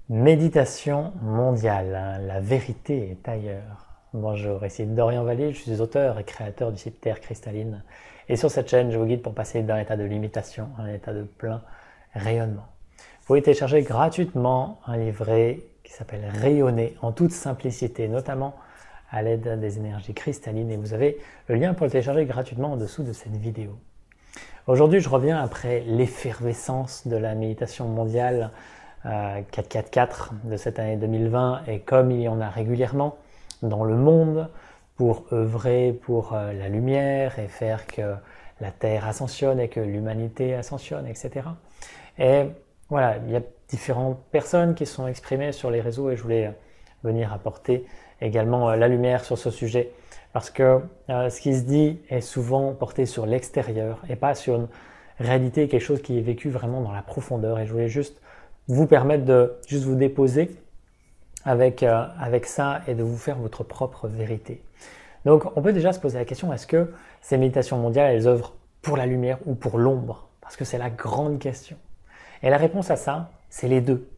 Méditation mondiale, hein, la vérité est ailleurs. Bonjour, ici Dorian Vallée, je suis auteur et créateur du site Terre Cristalline. Et sur cette chaîne, je vous guide pour passer d'un état de limitation à un état de plein rayonnement. Vous pouvez télécharger gratuitement un livret qui s'appelle Rayonner en toute simplicité, notamment à l'aide des énergies cristallines. Et vous avez le lien pour le télécharger gratuitement en dessous de cette vidéo. Aujourd'hui, je reviens après l'effervescence de la méditation mondiale 444 de cette année 2020 et comme il y en a régulièrement dans le monde pour œuvrer pour la lumière et faire que la Terre ascensionne et que l'humanité ascensionne, etc. Et voilà, il y a différentes personnes qui sont exprimées sur les réseaux et je voulais venir apporter également la lumière sur ce sujet parce que ce qui se dit est souvent porté sur l'extérieur et pas sur une réalité, quelque chose qui est vécu vraiment dans la profondeur. Et je voulais juste vous permettre de juste vous déposer avec ça et de vous faire votre propre vérité. Donc on peut déjà se poser la question, est-ce que ces méditations mondiales, elles œuvrent pour la lumière ou pour l'ombre? Parce que c'est la grande question. Et la réponse à ça, c'est les deux,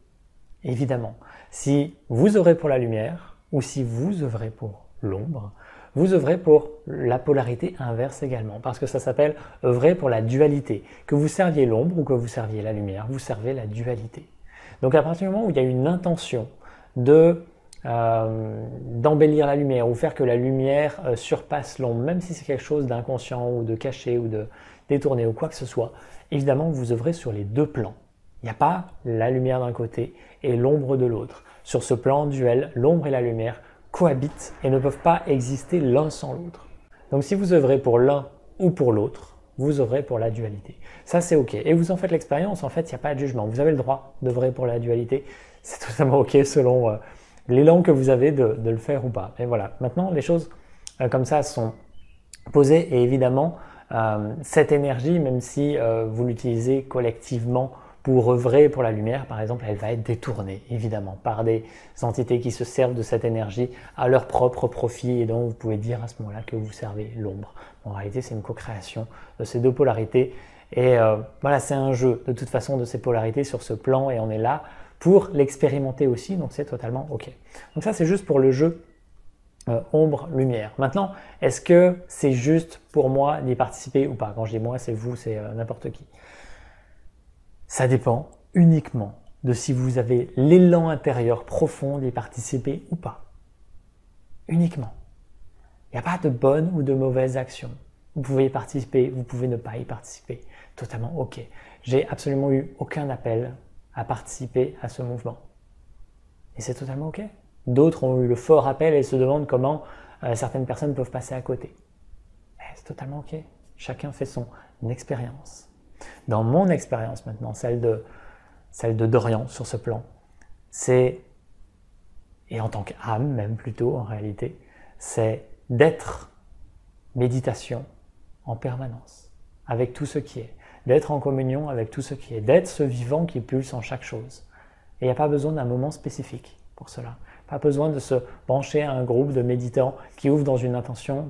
évidemment. Si vous œuvrez pour la lumière ou si vous œuvrez pour l'ombre, vous œuvrez pour la polarité inverse également, parce que ça s'appelle œuvrer pour la dualité. Que vous serviez l'ombre ou que vous serviez la lumière, vous servez la dualité. Donc à partir du moment où il y a une intention d'embellir la lumière ou faire que la lumière surpasse l'ombre, même si c'est quelque chose d'inconscient ou de caché ou de détourné ou quoi que ce soit, évidemment vous œuvrez sur les deux plans. Il n'y a pas la lumière d'un côté et l'ombre de l'autre. Sur ce plan duel, l'ombre et la lumière cohabitent et ne peuvent pas exister l'un sans l'autre. Donc si vous œuvrez pour l'un ou pour l'autre, vous œuvrez pour la dualité. Ça c'est ok. Et vous en faites l'expérience, en fait il n'y a pas de jugement. Vous avez le droit d'œuvrer pour la dualité. C'est totalement ok selon l'élan que vous avez de le faire ou pas. Et voilà, maintenant les choses comme ça sont posées et évidemment cette énergie, même si vous l'utilisez collectivement pour œuvrer pour la lumière, par exemple, elle va être détournée, évidemment, par des entités qui se servent de cette énergie à leur propre profit et donc vous pouvez dire à ce moment-là que vous servez l'ombre. En réalité, c'est une co-création de ces deux polarités et voilà, c'est un jeu de toute façon de ces polarités sur ce plan et on est là pour l'expérimenter aussi, donc c'est totalement ok. Donc ça, c'est juste pour le jeu ombre-lumière. Maintenant, est-ce que c'est juste pour moi d'y participer ou pas? Quand je dis moi, c'est vous, c'est n'importe qui. Ça dépend uniquement de si vous avez l'élan intérieur profond d'y participer ou pas. Uniquement. Il n'y a pas de bonne ou de mauvaise action. Vous pouvez y participer, vous pouvez ne pas y participer. Totalement ok. J'ai absolument eu aucun appel à participer à ce mouvement. Et c'est totalement ok. D'autres ont eu le fort appel et se demandent comment certaines personnes peuvent passer à côté. C'est totalement ok. Chacun fait son expérience. Dans mon expérience maintenant, celle de Dorian sur ce plan, c'est, et en tant qu'âme même plutôt en réalité, c'est d'être méditation en permanence, avec tout ce qui est, d'être en communion avec tout ce qui est, d'être ce vivant qui pulse en chaque chose. Et il n'y a pas besoin d'un moment spécifique pour cela. Pas besoin de se brancher à un groupe de méditants qui œuvrent dans une intention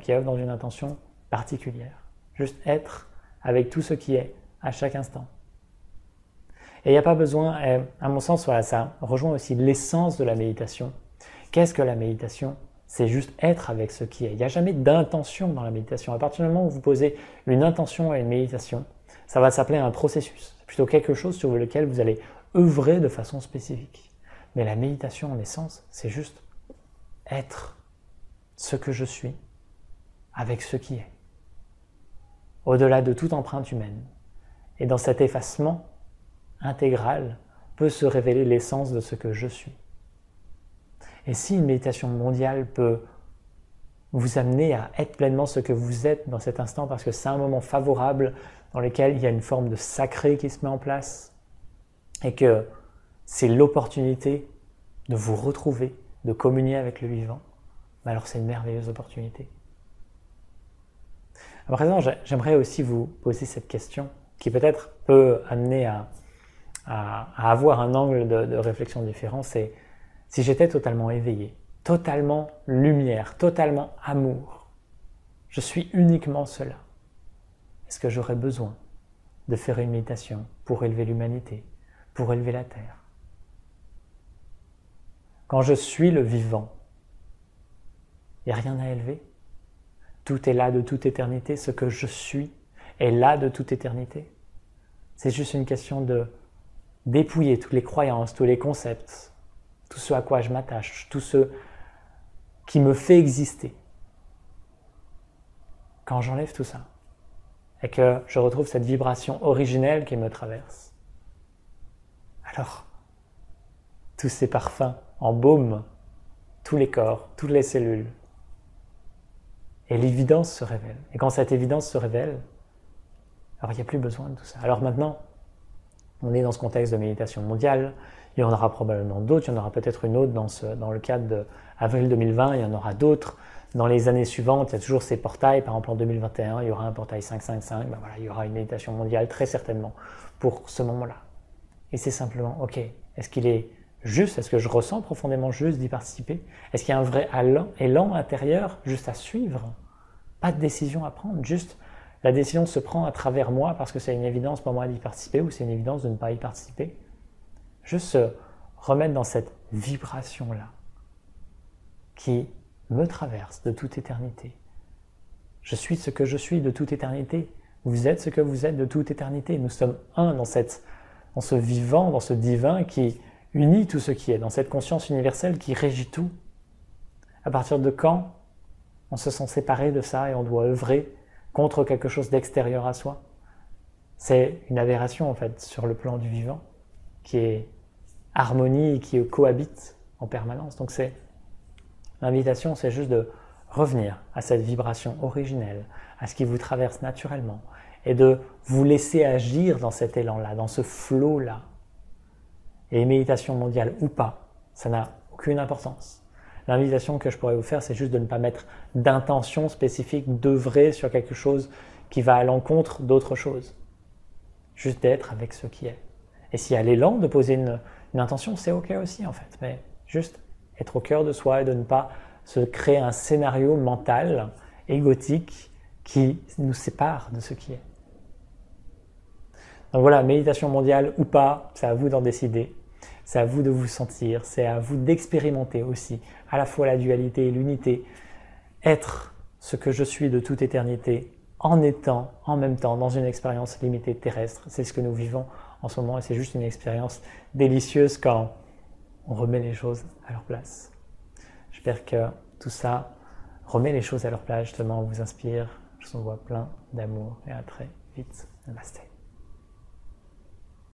particulière. Juste être avec tout ce qui est à chaque instant. Et il n'y a pas besoin, à mon sens, voilà, ça rejoint aussi l'essence de la méditation. Qu'est-ce que la méditation? C'est juste être avec ce qui est. Il n'y a jamais d'intention dans la méditation. À partir du moment où vous posez une intention à une méditation, ça va s'appeler un processus. C'est plutôt quelque chose sur lequel vous allez œuvrer de façon spécifique. Mais la méditation, en essence, c'est juste être ce que je suis avec ce qui est. Au-delà de toute empreinte humaine. Et dans cet effacement intégral peut se révéler l'essence de ce que je suis. Et si une méditation mondiale peut vous amener à être pleinement ce que vous êtes dans cet instant, parce que c'est un moment favorable dans lequel il y a une forme de sacré qui se met en place, et que c'est l'opportunité de vous retrouver, de communier avec le vivant, alors c'est une merveilleuse opportunité. À présent, j'aimerais aussi vous poser cette question qui peut-être peut amener à avoir un angle de réflexion différent, c'est si j'étais totalement éveillé, totalement lumière, totalement amour, je suis uniquement cela. Est-ce que j'aurais besoin de faire une méditation pour élever l'humanité, pour élever la Terre? Quand je suis le vivant, il n'y a rien à élever. Tout est là de toute éternité. Ce que je suis est là de toute éternité. C'est juste une question de dépouiller toutes les croyances, tous les concepts, tout ce à quoi je m'attache, tout ce qui me fait exister. Quand j'enlève tout ça, et que je retrouve cette vibration originelle qui me traverse, alors tous ces parfums embaument tous les corps, toutes les cellules, et l'évidence se révèle. Et quand cette évidence se révèle, alors il n'y a plus besoin de tout ça. Alors maintenant, on est dans ce contexte de méditation mondiale, il y en aura probablement d'autres, il y en aura peut-être une autre dans le cadre d'avril 2020, il y en aura d'autres. Dans les années suivantes, il y a toujours ces portails, par exemple en 2021, il y aura un portail 555, ben voilà, il y aura une méditation mondiale très certainement pour ce moment-là. Et c'est simplement, ok, est-ce qu'il est juste, est-ce que je ressens profondément juste d'y participer? Est-ce qu'il y a un vrai élan intérieur juste à suivre? Pas de décision à prendre, juste la décision se prend à travers moi parce que c'est une évidence pour moi d'y participer ou c'est une évidence de ne pas y participer. Juste se remettre dans cette vibration-là qui me traverse de toute éternité. Je suis ce que je suis de toute éternité. Vous êtes ce que vous êtes de toute éternité. Nous sommes un dans ce vivant, dans ce divin qui unit tout ce qui est, dans cette conscience universelle qui régit tout. À partir de quand on se sent séparé de ça et on doit œuvrer contre quelque chose d'extérieur à soi? C'est une aberration en fait sur le plan du vivant qui est harmonie et qui cohabite en permanence. Donc l'invitation, c'est juste de revenir à cette vibration originelle, à ce qui vous traverse naturellement et de vous laisser agir dans cet élan-là, dans ce flot-là. Et méditation mondiale ou pas, ça n'a aucune importance. L'invitation que je pourrais vous faire, c'est juste de ne pas mettre d'intention spécifique, d'œuvrer sur quelque chose qui va à l'encontre d'autre chose. Juste d'être avec ce qui est. Et s'il y a l'élan de poser une intention, c'est ok aussi en fait. Mais juste être au cœur de soi et de ne pas se créer un scénario mental, égotique, qui nous sépare de ce qui est. Donc voilà, méditation mondiale ou pas, c'est à vous d'en décider. C'est à vous de vous sentir, c'est à vous d'expérimenter aussi à la fois la dualité et l'unité. Être ce que je suis de toute éternité en étant en même temps dans une expérience limitée terrestre. C'est ce que nous vivons en ce moment et c'est juste une expérience délicieuse quand on remet les choses à leur place. J'espère que tout ça remet les choses à leur place, justement, vous inspire. Je vous envoie plein d'amour et à très vite. Namasté.